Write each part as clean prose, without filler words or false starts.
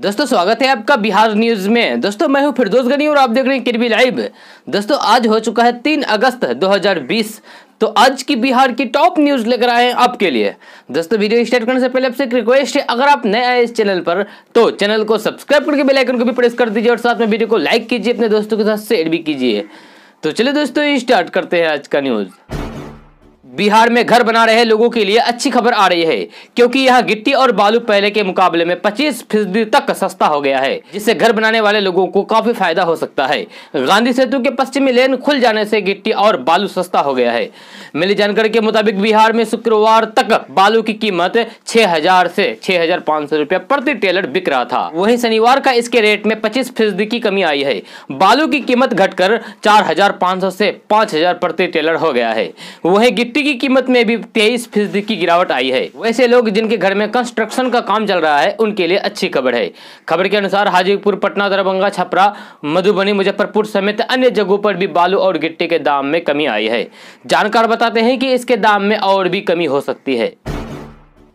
दोस्तों स्वागत है आपका बिहार न्यूज में। दोस्तों मैं हूं फिरदौस गनी और आप देख रहे हैं केबी लाइव। दोस्तों आज हो चुका है 3 अगस्त 2020। तो आज की बिहार की टॉप न्यूज लेकर आए हैं आपके लिए। दोस्तों वीडियो स्टार्ट करने से पहले आपसे एक रिक्वेस्ट है, अगर आप नए आए इस चैनल पर तो चैनल को सब्सक्राइब करके बेल आइकन को भी प्रेस कर दीजिए और साथ में वीडियो को लाइक कीजिए, अपने दोस्तों के साथ शेयर भी कीजिए। तो चलिए दोस्तों स्टार्ट करते हैं आज का न्यूज। बिहार में घर बना रहे लोगों के लिए अच्छी खबर आ रही है, क्योंकि यहाँ गिट्टी और बालू पहले के मुकाबले में 25% तक सस्ता हो गया है, जिससे घर बनाने वाले लोगों को काफी फायदा हो सकता है। गांधी सेतु के पश्चिमी लेन खुल जाने से गिट्टी और बालू सस्ता हो गया है। मिली जानकारी के मुताबिक बिहार में शुक्रवार तक बालू की कीमत 6,000 से 6,500 रुपया प्रति टेलर बिक रहा था। वहीं शनिवार का इसके रेट में 25% की कमी आई है। बालू की कीमत घटकर 4,500 से 5,000 प्रति टेलर हो गया है। वहीं गिट्टी की कीमत में भी 23% की गिरावट आई है। वैसे लोग जिनके घर में कंस्ट्रक्शन का काम चल रहा है उनके लिए अच्छी खबर है। खबर के अनुसार हाजीपुर, पटना, दरभंगा, छपरा, मधुबनी, मुजफ्फरपुर समेत अन्य जगहों पर भी बालू और गिट्टी के दाम में कमी आई है। जानकार बताते हैं कि इसके दाम में और भी कमी हो सकती है।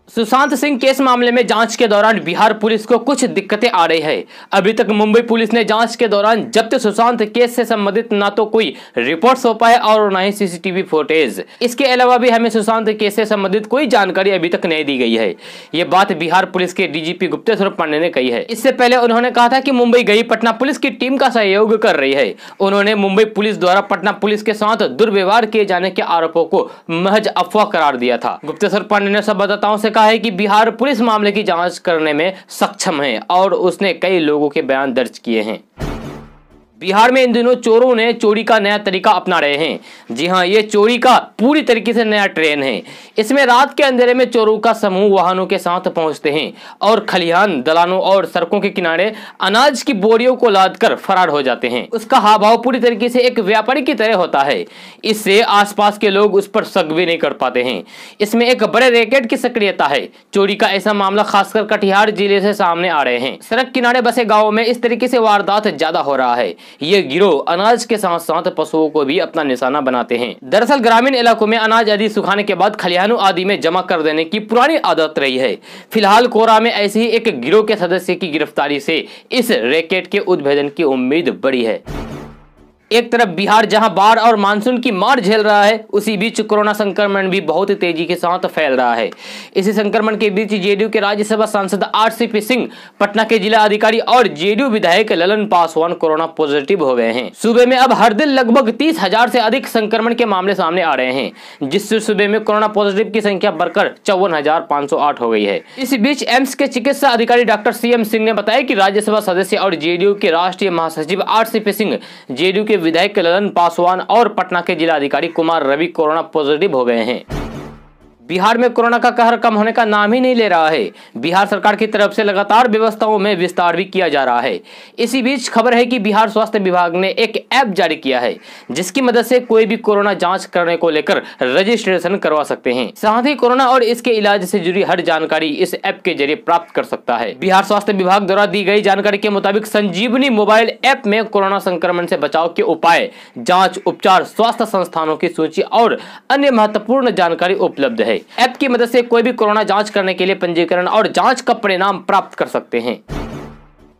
सुशांत सिंह केस मामले में जांच के दौरान बिहार पुलिस को कुछ दिक्कतें आ रही है। अभी तक मुंबई पुलिस ने जांच के दौरान जब्त सुशांत केस से संबंधित ना तो कोई रिपोर्ट सौंपा है और न ही सीसीटीवी फुटेज। इसके अलावा भी हमें सुशांत केस से संबंधित कोई जानकारी अभी तक नहीं दी गई है। ये बात बिहार पुलिस के डीजीपी गुप्तेश्वर पांडे ने कही है। इससे पहले उन्होंने कहा था कि मुंबई गई पटना पुलिस की टीम का सहयोग कर रही है। उन्होंने मुंबई पुलिस द्वारा पटना पुलिस के साथ दुर्व्यवहार किए जाने के आरोपों को महज अफवाह करार दिया था। गुप्तेश्वर पांडे ने संवाददाताओं से कहा है कि बिहार पुलिस मामले की जांच करने में सक्षम है और उसने कई लोगों के बयान दर्ज किए हैं। बिहार में इन दिनों चोरों ने चोरी का नया तरीका अपना रहे हैं। जी हां, ये चोरी का पूरी तरीके से नया ट्रेंड है। इसमें रात के अंधेरे में चोरों का समूह वाहनों के साथ पहुंचते हैं और खलिहान, दलानों और सड़कों के किनारे अनाज की बोरियों को लादकर फरार हो जाते हैं। उसका हाव भाव पूरी तरीके से एक व्यापारी की तरह होता है। इससे आसपास के लोग उस पर शक भी नहीं कर पाते हैं। इसमें एक बड़े रैकेट की सक्रियता है। चोरी का ऐसा मामला खासकर कटिहार जिले से सामने आ रहे हैं। सड़क किनारे बसे गाँव में इस तरीके से वारदात ज्यादा हो रहा है। ये गिरोह अनाज के साथ साथ पशुओं को भी अपना निशाना बनाते हैं। दरअसल ग्रामीण इलाकों में अनाज आदि सुखाने के बाद खलिहानों आदि में जमा कर देने की पुरानी आदत रही है। फिलहाल कोरा में ऐसे ही एक गिरोह के सदस्य की गिरफ्तारी से इस रैकेट के उद्भेदन की उम्मीद बढ़ी है। एक तरफ बिहार जहां बाढ़ और मानसून की मार झेल रहा है, उसी बीच कोरोना संक्रमण भी बहुत तेजी के साथ फैल रहा है। इसी संक्रमण के बीच जेडीयू के राज्यसभा सांसद आरसीपी सिंह, पटना के जिला अधिकारी और जेडीयू विधायक ललन पासवान कोरोना पॉजिटिव हो गए हैं। सूबे में अब हर दिन लगभग 30,000 से अधिक संक्रमण के मामले सामने आ रहे हैं, जिससे सूबे में कोरोना पॉजिटिव की संख्या बढ़कर 54,508 हो गई है। इस बीच एम्स के चिकित्सा अधिकारी डॉक्टर सीएम सिंह ने बताया कि राज्यसभा सदस्य और जेडीयू के राष्ट्रीय महासचिव आरसीपी सिंह, जेडीयू के विधायक ललन पासवान और पटना के जिलाधिकारी कुमार रवि कोरोना पॉजिटिव हो गए हैं। बिहार में कोरोना का कहर कम होने का नाम ही नहीं ले रहा है। बिहार सरकार की तरफ से लगातार व्यवस्थाओं में विस्तार भी किया जा रहा है। इसी बीच खबर है कि बिहार स्वास्थ्य विभाग ने एक ऐप जारी किया है, जिसकी मदद से कोई भी कोरोना जांच करने को लेकर रजिस्ट्रेशन करवा सकते हैं। साथ ही कोरोना और इसके इलाज से जुड़ी हर जानकारी इस ऐप के जरिए प्राप्त कर सकता है। बिहार स्वास्थ्य विभाग द्वारा दी गई जानकारी के मुताबिक संजीवनी मोबाइल ऐप में कोरोना संक्रमण से बचाव के उपाय, जाँच, उपचार, स्वास्थ्य संस्थानों की सूची और अन्य महत्वपूर्ण जानकारी उपलब्ध है। ऐप की मदद से कोई भी कोरोना जांच करने के लिए पंजीकरण और जांच का परिणाम प्राप्त कर सकते हैं।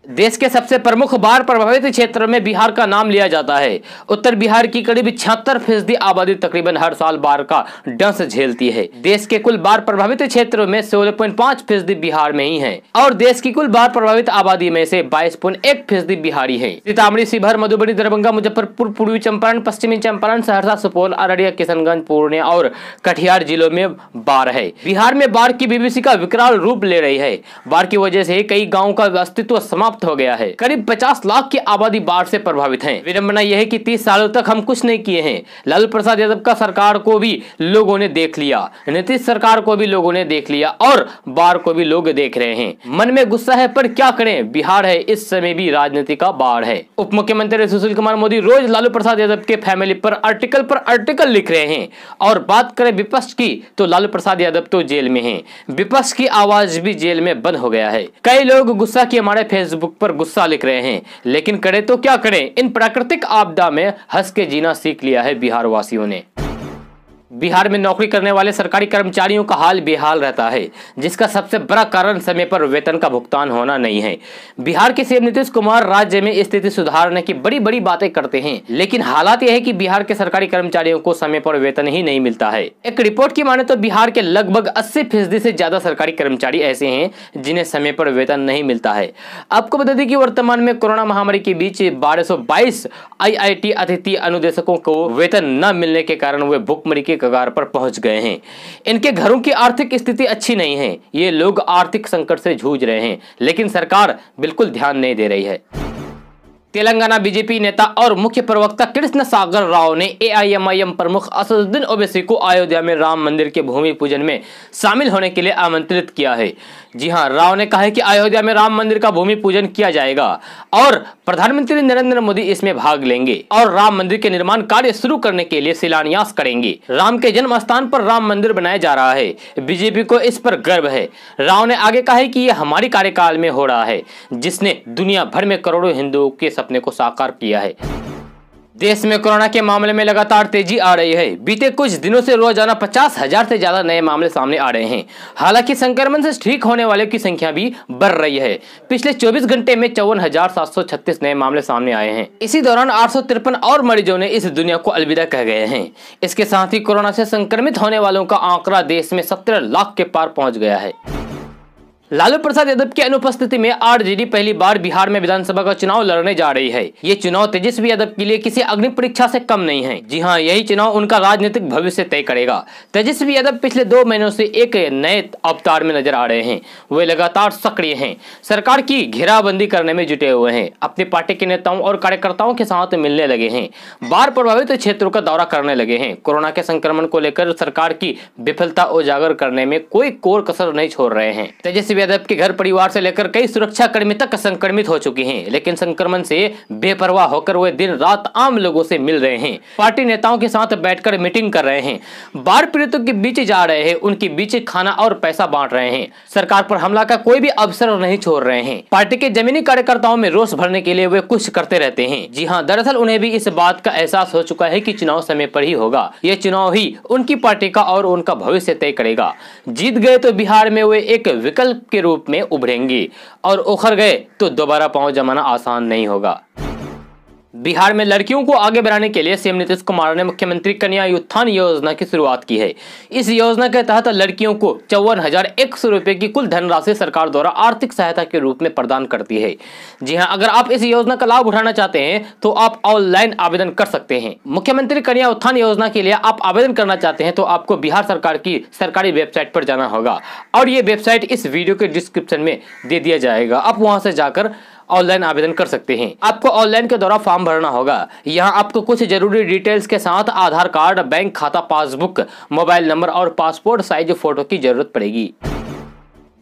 देश के सबसे प्रमुख बाढ़ प्रभावित क्षेत्रों में बिहार का नाम लिया जाता है। उत्तर बिहार की करीब 76% आबादी तकरीबन हर साल बाढ़ का डंस झेलती है। देश के कुल बाढ़ प्रभावित क्षेत्रों में 16.5% बिहार में ही है और देश की कुल बाढ़ प्रभावित आबादी में से 22.1% बिहारी है। सीतामढ़ी, शिवहर, मधुबनी, दरभंगा, मुजफ्फरपुर, पूर्वी चंपारण, पश्चिमी चंपारण, सहरसा, सुपौल, अररिया, किशनगंज, पूर्णिया और कटिहार जिलों में बाढ़ है। बिहार में बाढ़ की विभीषिका विकराल रूप ले रही है। बाढ़ की वजह से कई गाँव का अस्तित्व समाप्त हो गया है। करीब 50 लाख की आबादी बाढ़ से प्रभावित है। विडंबना यह है कि 30 सालों तक हम कुछ नहीं किए हैं। लालू प्रसाद यादव का सरकार को भी लोगों ने देख लिया, नीतीश सरकार को भी लोगों ने देख लिया और बाढ़ को भी लोग देख रहे हैं। मन में गुस्सा है पर क्या करें, बिहार है, इस समय भी राजनीति का बाढ़ है। उप मुख्यमंत्री सुशील कुमार मोदी रोज लालू प्रसाद यादव के फैमिली पर आर्टिकल लिख रहे हैं और बात करें विपक्ष की तो लालू प्रसाद यादव तो जेल में हैं। विपक्ष की आवाज भी जेल में बंद हो गया है। कई लोग गुस्सा के हमारे फेसबुक पर गुस्सा लिख रहे हैं, लेकिन करें तो क्या करें। इन प्राकृतिक आपदा में हंस के जीना सीख लिया है बिहार वासियों ने। बिहार में नौकरी करने वाले सरकारी कर्मचारियों का हाल बेहाल रहता है, जिसका सबसे बड़ा कारण समय पर वेतन का भुगतान होना नहीं है। बिहार के सीएम नीतीश कुमार राज्य में स्थिति सुधारने की बड़ी बड़ी बातें करते हैं, लेकिन हालात यह है कि बिहार के सरकारी कर्मचारियों को समय पर वेतन ही नहीं मिलता है। एक रिपोर्ट की माने तो बिहार के लगभग 80% से ज्यादा सरकारी कर्मचारी ऐसे हैं जिन्हें समय पर वेतन नहीं मिलता है। आपको बता दें कि वर्तमान में कोरोना महामारी के बीच 1222 IIT अतिथि अनुदेशकों को वेतन न मिलने के कारण वे भुखमरी के कगार पर पहुंच गए हैं। इनके घरों की आर्थिक स्थिति अच्छी नहीं है। ये लोग आर्थिक संकट से जूझ रहे हैं, लेकिन सरकार बिल्कुल ध्यान नहीं दे रही है। तेलंगाना बीजेपी नेता और मुख्य प्रवक्ता कृष्ण सागर राव ने AIMIM प्रमुख असदुद्दीन ओवैसी को अयोध्या में राम मंदिर के भूमि पूजन में शामिल होने के लिए आमंत्रित किया है। जी हां, राव ने कहा है कि अयोध्या में राम मंदिर का भूमि पूजन किया जाएगा और प्रधानमंत्री नरेंद्र मोदी इसमें भाग लेंगे और राम मंदिर के निर्माण कार्य शुरू करने के लिए शिलान्यास करेंगे। राम के जन्म स्थान पर राम मंदिर बनाया जा रहा है। बीजेपी को इस पर गर्व है। राव ने आगे कहा है कि यह हमारे कार्यकाल में हो रहा है, जिसने दुनिया भर में करोड़ों हिंदुओं के सपने को साकार किया है। देश में कोरोना के मामले में लगातार तेजी आ रही है। बीते कुछ दिनों से रोजाना 50,000 से ज्यादा नए मामले सामने आ रहे हैं। हालांकि संक्रमण से ठीक होने वालों की संख्या भी बढ़ रही है। पिछले 24 घंटे में 54,736 नए मामले सामने आए हैं। इसी दौरान 853 और मरीजों ने इस दुनिया को अलविदा कह गए हैं। इसके साथ ही कोरोना से संक्रमित होने वालों का आंकड़ा देश में 17 लाख के पार पहुंच गया है। लालू प्रसाद यादव की अनुपस्थिति में RJD पहली बार बिहार में विधानसभा का चुनाव लड़ने जा रही है। ये चुनाव तेजस्वी यादव के लिए किसी अग्नि परीक्षा से कम नहीं है। जी हां, यही चुनाव उनका राजनीतिक भविष्य तय करेगा। तेजस्वी यादव पिछले 2 महीनों से एक नए अवतार में नजर आ रहे हैं। वे लगातार सक्रिय हैं, सरकार की घेराबंदी करने में जुटे हुए हैं, अपनी पार्टी के नेताओं और कार्यकर्ताओं के साथ मिलने लगे हैं, बाढ़ प्रभावित क्षेत्रों का दौरा करने लगे हैं। कोरोना के संक्रमण को लेकर सरकार की विफलता उजागर करने में कोई कोर कसर नहीं छोड़ रहे हैं। तेजस्वी यादव के घर परिवार से लेकर कई सुरक्षा कर्मी तक संक्रमित हो चुके हैं, लेकिन संक्रमण से बेपरवाह होकर वे दिन रात आम लोगों से मिल रहे हैं, पार्टी नेताओं के साथ बैठकर मीटिंग कर रहे हैं, बाढ़ पीड़ितों के बीच जा रहे हैं, उनके बीच खाना और पैसा बांट रहे हैं, सरकार पर हमला का कोई भी अवसर नहीं छोड़ रहे हैं। पार्टी के जमीनी कार्यकर्ताओं में रोष भरने के लिए वे कुछ करते रहते हैं। जी हाँ, दरअसल उन्हें भी इस बात का एहसास हो चुका है कि चुनाव समय पर ही होगा। ये चुनाव ही उनकी पार्टी का और उनका भविष्य तय करेगा। जीत गए तो बिहार में वे एक विकल्प के रूप में उभरेंगे और उखड़ गए तो दोबारा पांव जमाना आसान नहीं होगा। बिहार में लड़कियों को आगे बढ़ाने के लिए सीएम नीतीश कुमार ने मुख्यमंत्री कन्या उत्थान योजना की शुरुआत की है। इस योजना के तहत लड़कियों को 54,100 रुपए की कुल धनराशि सरकार द्वारा आर्थिक सहायता के रूप में प्रदान करती है। जी हां, अगर आप इस योजना का लाभ उठाना चाहते हैं तो आप ऑनलाइन आवेदन कर सकते हैं। मुख्यमंत्री कन्या उत्थान योजना के लिए आप आवेदन करना चाहते हैं तो आपको बिहार सरकार की सरकारी वेबसाइट पर जाना होगा और ये वेबसाइट इस वीडियो के डिस्क्रिप्शन में दे दिया जाएगा। आप वहां से जाकर ऑनलाइन आवेदन कर सकते हैं। आपको ऑनलाइन के द्वारा फॉर्म भरना होगा। यहाँ आपको कुछ जरूरी डिटेल्स के साथ आधार कार्ड, बैंक खाता, पासबुक, मोबाइल नंबर और पासपोर्ट साइज फोटो की जरूरत पड़ेगी।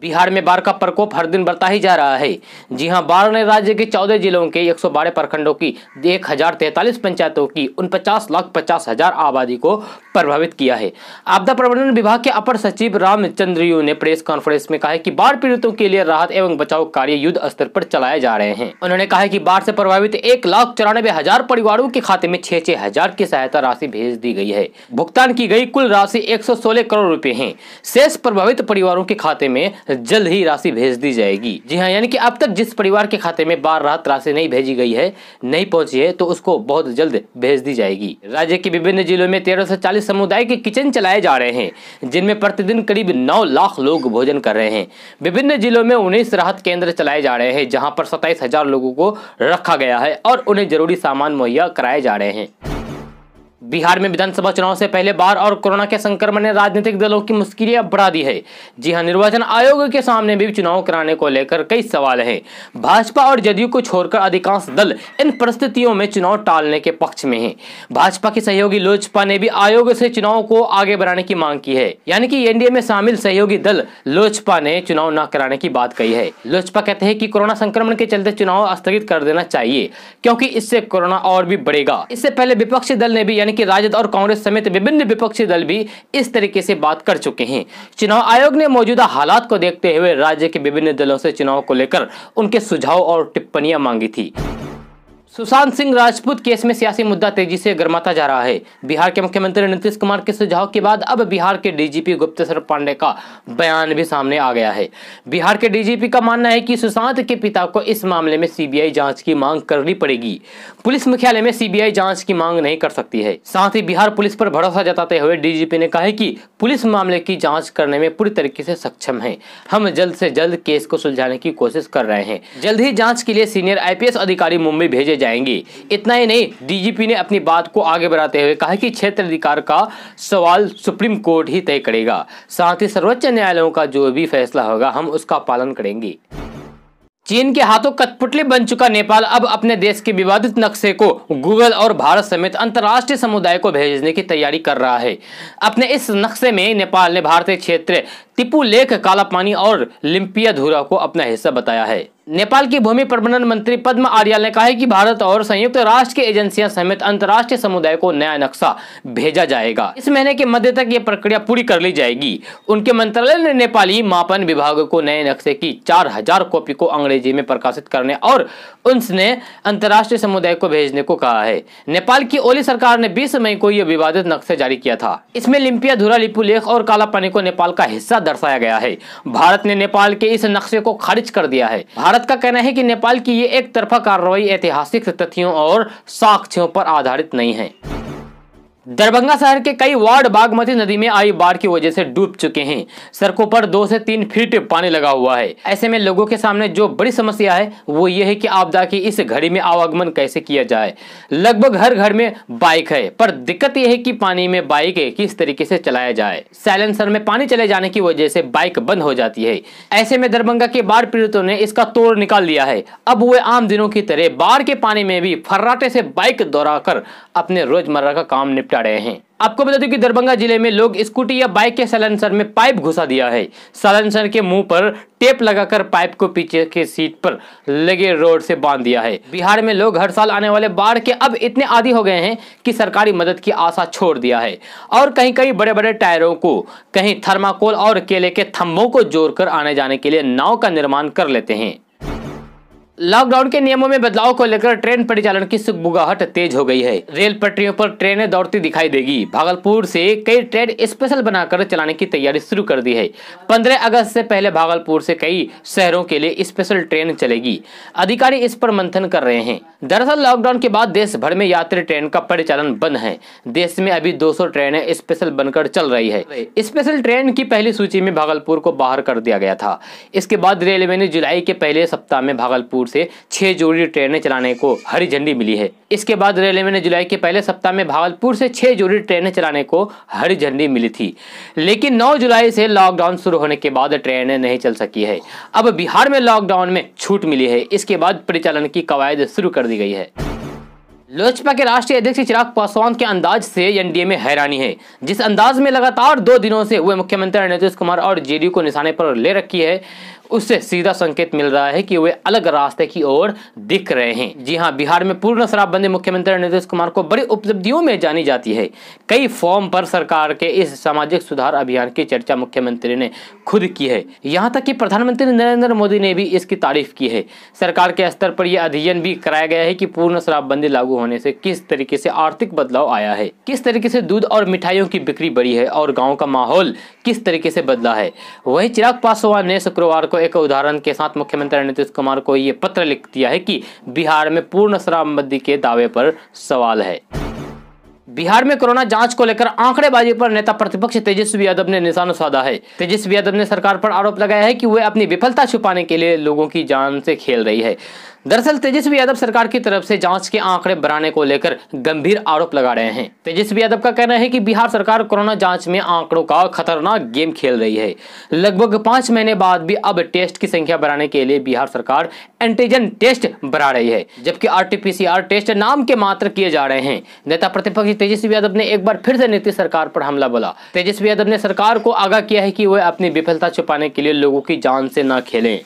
बिहार में बाढ़ का प्रकोप हर दिन बढ़ता ही जा रहा है। जी हां, बाढ़ ने राज्य के 14 जिलों के 112 प्रखंडों की 1043 पंचायतों की 49,50,000 आबादी को प्रभावित किया है। आपदा प्रबंधन विभाग के अपर सचिव रामचंद्र यू ने प्रेस कॉन्फ्रेंस में कहा है कि बाढ़ पीड़ितों के लिए राहत एवं बचाव कार्य युद्ध स्तर पर चलाए जा रहे हैं। उन्होंने कहा है कि बाढ़ से प्रभावित 1,94,000 परिवारों के खाते में 6,6 हजार की सहायता राशि भेज दी गई है। भुगतान की गई कुल राशि 116 करोड़ रुपए है। शेष प्रभावित परिवारों के खाते में जल्द ही राशि भेज दी जाएगी। जी हाँ, यानी कि अब तक जिस परिवार के खाते में बाढ़ राहत राशि नहीं भेजी गई है, नहीं पहुंची है, तो उसको बहुत जल्द भेज दी जाएगी। राज्य के विभिन्न जिलों में 13 से 40 समुदाय के किचन चलाए जा रहे हैं, जिनमें प्रतिदिन करीब 9 लाख लोग भोजन कर रहे हैं। विभिन्न जिलों में 19 राहत केंद्र चलाए जा रहे हैं, जहाँ पर 27,000 लोगों को रखा गया है और उन्हें जरूरी सामान मुहैया कराए जा रहे हैं। बिहार में विधानसभा चुनाव से पहले बाढ़ और कोरोना के संक्रमण ने राजनीतिक दलों की मुश्किलें बढ़ा दी है। जी हां, निर्वाचन आयोग के सामने भी चुनाव कराने को लेकर कई सवाल हैं। भाजपा और जदयू को छोड़कर अधिकांश दल इन परिस्थितियों में चुनाव टालने के पक्ष में हैं। भाजपा की सहयोगी लोजपा ने भी आयोग से चुनाव को आगे बढ़ाने की मांग की है। यानी कि एनडीए में शामिल सहयोगी दल लोजपा ने चुनाव न कराने की बात कही है। लोजपा कहते हैं कि कोरोना संक्रमण के चलते चुनाव स्थगित कर देना चाहिए, क्योंकि इससे कोरोना और भी बढ़ेगा। इससे पहले विपक्षी दल ने भी, यानी कि राजद और कांग्रेस समेत विभिन्न विपक्षी दल भी इस तरीके से बात कर चुके हैं। चुनाव आयोग ने मौजूदा हालात को देखते हुए राज्य के विभिन्न दलों से चुनाव को लेकर उनके सुझाव और टिप्पणियां मांगी थी। सुशांत सिंह राजपूत केस में सियासी मुद्दा तेजी से गर्माता जा रहा है। बिहार के मुख्यमंत्री नीतीश कुमार के सुझाव के बाद अब बिहार के डीजीपी गुप्तेश्वर पांडे का बयान भी सामने आ गया है। बिहार के डीजीपी का मानना है कि सुशांत के पिता को इस मामले में सीबीआई जांच की मांग करनी पड़ेगी। पुलिस मुख्यालय में सीबीआई जांच की मांग नहीं कर सकती है। साथ ही बिहार पुलिस पर भरोसा जताते हुए डीजीपी ने कहा है कि पुलिस मामले की जाँच करने में पूरी तरीके से सक्षम है। हम जल्द से जल्द केस को सुलझाने की कोशिश कर रहे हैं। जल्द ही जाँच के लिए सीनियर IPS अधिकारी मुंबई भेजे जाएंगे। इतना ही नहीं, डीजीपी ने अपनी बात को आगे बढ़ाते हुए कहा कि क्षेत्र अधिकार का सवाल सुप्रीम कोर्ट ही तय करेगा। साथ ही सर्वोच्च न्यायालयों का जो भी फैसला होगा हम उसका पालन करेंगे। चीन के हाथों कठपुतली बन चुका नेपाल अब अपने देश के विवादित नक्शे को गूगल और भारत समेत अंतर्राष्ट्रीय समुदाय को भेजने की तैयारी कर रहा है। अपने इस नक्शे में नेपाल ने भारतीय क्षेत्र टिपू लेक, काला पानी और लिम्पियाधुरा को अपना हिस्सा बताया है। नेपाल की भूमि प्रबंधन मंत्री पद्म आर्याल ने कहा है कि भारत और संयुक्त राष्ट्र की एजेंसियां समेत अंतर्राष्ट्रीय समुदाय को नया नक्शा भेजा जाएगा। इस महीने के मध्य तक ये प्रक्रिया पूरी कर ली जाएगी। उनके मंत्रालय ने नेपाली मापन विभाग को नए नक्शे की 4000 कॉपी को अंग्रेजी में प्रकाशित करने और उनसे अंतर्राष्ट्रीय समुदाय को भेजने को कहा है। नेपाल की ओली सरकार ने 20 मई को यह विवादित नक्शे जारी किया था। इसमें लिम्पियाधुरा, लिपू लेक और काला पानी को नेपाल का हिस्सा दर्शाया गया है। भारत ने नेपाल के इस नक्शे को खारिज कर दिया है। भारत का कहना है कि नेपाल की ये एक तरफा कार्रवाई ऐतिहासिक तथ्यों और साक्ष्यों पर आधारित नहीं है। दरभंगा शहर के कई वार्ड बागमती नदी में आई बाढ़ की वजह से डूब चुके हैं। सड़कों पर 2 से 3 फीट पानी लगा हुआ है। ऐसे में लोगों के सामने जो बड़ी समस्या है वो ये है कि आपदा की इस घड़ी में आवागमन कैसे किया जाए। लगभग हर घर में बाइक है, पर दिक्कत यह है कि पानी में बाइक किस तरीके से चलाया जाए। साइलेंसर में पानी चले जाने की वजह से बाइक बंद हो जाती है। ऐसे में दरभंगा के बाढ़ पीड़ितों ने इसका तोड़ निकाल लिया है। अब वे आम दिनों की तरह बाढ़ के पानी में भी फर्राटे से बाइक दौड़ाकर अपने रोजमर्रा का काम निपटा रहे हैं। आपको बता दूं कि दरभंगा जिले में लोग स्कूटी या बाइक के साइलेंसर में पाइप घुसा दिया है। साइलेंसर के मुंह पर टेप लगाकर पाइप को पीछे के सीट पर लगे रोड से बांध दिया है। बिहार में लोग हर साल आने वाले बाढ़ के अब इतने आदी हो गए हैं कि सरकारी मदद की आशा छोड़ दिया है और कहीं कहीं बड़े बड़े टायरों को, कहीं थर्माकोल और केले के थंभों को जोड़कर आने जाने के लिए नाव का निर्माण कर लेते हैं। लॉकडाउन के नियमों में बदलाव को लेकर ट्रेन परिचालन की सुगबुगाहट तेज हो गई है। रेल पटरियों पर ट्रेनें दौड़ती दिखाई देगी। भागलपुर से कई ट्रेन स्पेशल बनाकर चलाने की तैयारी शुरू कर दी है। 15 अगस्त से पहले भागलपुर से कई शहरों के लिए स्पेशल ट्रेन चलेगी। अधिकारी इस पर मंथन कर रहे हैं। दरअसल लॉकडाउन के बाद देश भर में यात्री ट्रेन का परिचालन बंद है। देश में अभी 200 ट्रेनें स्पेशल बनकर चल रही है। स्पेशल ट्रेन की पहली सूची में भागलपुर को बाहर कर दिया गया था। इसके बाद रेलवे ने जुलाई के पहले सप्ताह में भागलपुर से 6 जोड़ी ट्रेनें चलाने को हरी झंडी मिली है। इसके बाद रेलवे ने जुलाई के पहले सप्ताह में भागलपुर से 6 जोड़ी ट्रेनें चलाने को हरी झंडी मिली थी, लेकिन 9 जुलाई से लॉकडाउन शुरू होने के बाद ट्रेनें नहीं चल सकी है। अब बिहार में लॉकडाउन में छूट मिली है। इसके बाद परिचालन की कवायद शुरू कर दी गई है। लोजपा के राष्ट्रीय अध्यक्ष चिराग पासवान के अंदाज से एनडीए में हैरानी है। जिस अंदाज में लगातार 2 दिनों से हुए मुख्यमंत्री नीतीश कुमार और जेडीयू को निशाने पर ले रखी है, उससे सीधा संकेत मिल रहा है कि वे अलग रास्ते की ओर दिख रहे हैं। जी हां, बिहार में पूर्ण शराबबंदी मुख्यमंत्री नीतीश कुमार को बड़ी उपलब्धियों में जानी जाती है। कई फॉर्म पर सरकार के इस सामाजिक सुधार अभियान की चर्चा मुख्यमंत्री ने खुद की है। यहाँ तक कि प्रधानमंत्री नरेंद्र मोदी ने भी इसकी तारीफ की है। सरकार के स्तर पर यह अध्ययन भी कराया गया है कि पूर्ण शराबबंदी लागू होने से किस तरीके से आर्थिक बदलाव आया है, किस तरीके से दूध और मिठाइयों की बिक्री बढ़ी है और गाँव का माहौल किस तरीके से बदला है। वही चिराग पासवान ने शुक्रवार को एक उदाहरण के साथ मुख्यमंत्री नीतीश कुमार को ये पत्र लिख दिया है कि बिहार में पूर्ण शराबबंदी के दावे पर सवाल है। बिहार में कोरोना जांच को लेकर आंकड़ेबाजी पर नेता प्रतिपक्ष तेजस्वी यादव ने निशाना साधा है। तेजस्वी यादव ने सरकार पर आरोप लगाया है कि वह अपनी विफलता छुपाने के लिए लोगों की जान से खेल रही है। दरअसल तेजस्वी यादव सरकार की तरफ से जांच के आंकड़े बढ़ाने को लेकर गंभीर आरोप लगा रहे हैं। तेजस्वी यादव का कहना है कि बिहार सरकार कोरोना जांच में आंकड़ों का खतरनाक गेम खेल रही है। लगभग 5 महीने बाद भी अब टेस्ट की संख्या बढ़ाने के लिए बिहार सरकार एंटीजन टेस्ट बढ़ा रही है, जबकि RT-PCR टेस्ट नाम के मात्र किए जा रहे हैं। नेता प्रतिपक्ष तेजस्वी यादव ने एक बार फिर से नीतीश सरकार पर हमला बोला। तेजस्वी यादव ने सरकार को आगाह किया है कि वह अपनी विफलता छुपाने के लिए लोगों की जान से न खेलें।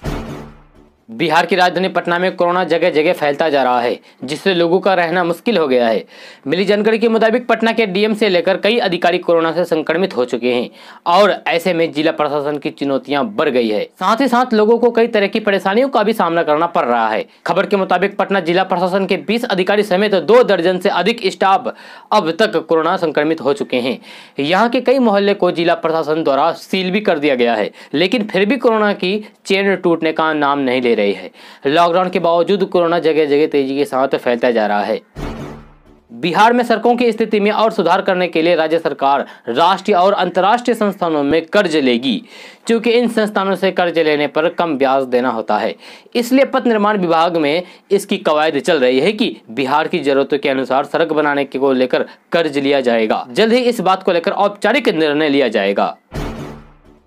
बिहार की राजधानी पटना में कोरोना जगह जगह फैलता जा रहा है, जिससे लोगों का रहना मुश्किल हो गया है। मिली जानकारी के मुताबिक पटना के डीएम से लेकर कई अधिकारी कोरोना से संक्रमित हो चुके हैं और ऐसे में जिला प्रशासन की चुनौतियां बढ़ गई है। साथ ही साथ लोगों को कई तरह की परेशानियों का भी सामना करना पड़ रहा है। खबर के मुताबिक पटना जिला प्रशासन के 20 अधिकारी समेत 2 दर्जन से अधिक स्टाफ अब तक कोरोना संक्रमित हो चुके हैं। यहाँ के कई मोहल्ले को जिला प्रशासन द्वारा सील भी कर दिया गया है, लेकिन फिर भी कोरोना की चेन टूटने का नाम नहीं ले रही है। लॉकडाउन के बावजूद कोरोना जगह जगह तेजी के साथ फैलता जा रहा है। बिहार में सड़कों की स्थिति में और सुधार करने के लिए राज्य सरकार राष्ट्रीय और अंतर्राष्ट्रीय संस्थानों में कर्ज लेगी, क्योंकि इन संस्थानों से कर्ज लेने पर कम ब्याज देना होता है। इसलिए पथ निर्माण विभाग में इसकी कवायद चल रही है कि बिहार की जरूरतों के अनुसार सड़क बनाने को लेकर कर्ज लिया जाएगा। जल्द ही इस बात को लेकर औपचारिक निर्णय लिया जाएगा।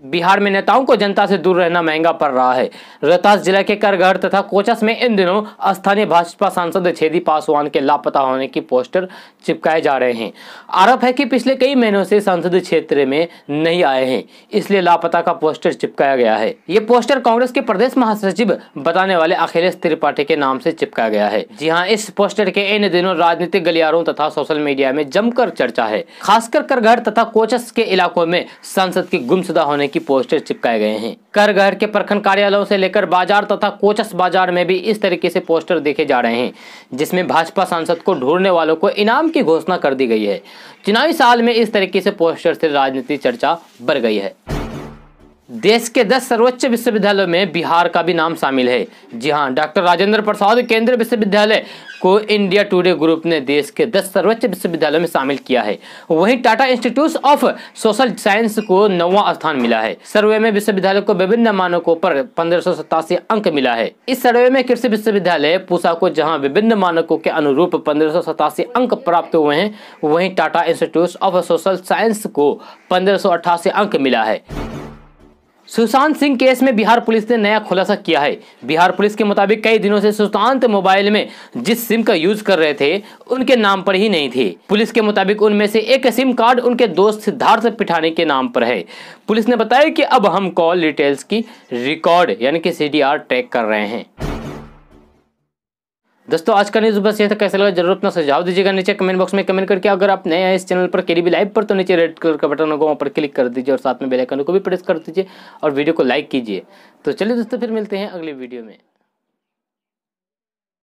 बिहार में नेताओं को जनता से दूर रहना महंगा पड़ रहा है। रोहतास जिला के करगहर तथा कोचस में इन दिनों स्थानीय भाजपा सांसद छेदी पासवान के लापता होने की पोस्टर चिपकाए जा रहे हैं। आरोप है कि पिछले कई महीनों से सांसद क्षेत्र में नहीं आए हैं, इसलिए लापता का पोस्टर चिपकाया गया है। ये पोस्टर कांग्रेस के प्रदेश महासचिव बताने वाले अखिलेश त्रिपाठी के नाम से चिपकाया गया है। जी हाँ, इस पोस्टर के इन दिनों राजनीतिक गलियारों तथा सोशल मीडिया में जमकर चर्चा है। खासकर करगहर तथा कोचस के इलाकों में सांसद की गुमशुदा होने की पोस्टर चिपकाए गए हैं। करगहर के प्रखंड कार्यालयों से लेकर बाजार तथा कोचस बाजार में भी इस तरीके से पोस्टर देखे जा रहे हैं, जिसमें भाजपा सांसद को ढूंढने वालों को इनाम की घोषणा कर दी गई है। चुनावी साल में इस तरीके से पोस्टर से राजनीतिक चर्चा बढ़ गई है। देश के 10 सर्वोच्च विश्वविद्यालयों में बिहार का भी नाम शामिल है। जी हां, डॉक्टर राजेंद्र प्रसाद केंद्रीय विश्वविद्यालय को इंडिया टुडे ग्रुप ने देश के 10 सर्वोच्च विश्वविद्यालयों में शामिल किया है। वहीं Tata institute of social science को 9वां स्थान मिला है। सर्वे में विश्वविद्यालय को विभिन्न मानकों पर 1587 अंक मिला है। इस सर्वे में कृषि विश्वविद्यालय पूसा को जहां विभिन्न मानकों के अनुरूप 1587 अंक प्राप्त हुए हैं, वहीं Tata institute of social science को 1588 अंक मिला है। सुशांत सिंह केस में बिहार पुलिस ने नया खुलासा किया है। बिहार पुलिस के मुताबिक कई दिनों से सुशांत मोबाइल में जिस सिम का यूज कर रहे थे, उनके नाम पर ही नहीं थे। पुलिस के मुताबिक उनमें से एक सिम कार्ड उनके दोस्त सिद्धार्थ पिठानी के नाम पर है। पुलिस ने बताया कि अब हम कॉल डिटेल्स की रिकॉर्ड यानी कि CDR ट्रैक कर रहे हैं। दोस्तों, आज का न्यूज़ बस ये था। कैसा लगा जरूर अपना सुझाव दीजिएगा नीचे कमेंट बॉक्स में कमेंट करके। अगर आप नए हैं इस चैनल पर केडीबी लाइव पर, तो नीचे रेड कलर का बटन होगा, वहाँ पर क्लिक कर दीजिए और साथ में बेल आइकन को भी प्रेस कर दीजिए और वीडियो को लाइक कीजिए। तो चलिए दोस्तों, फिर मिलते हैं अगले वीडियो में।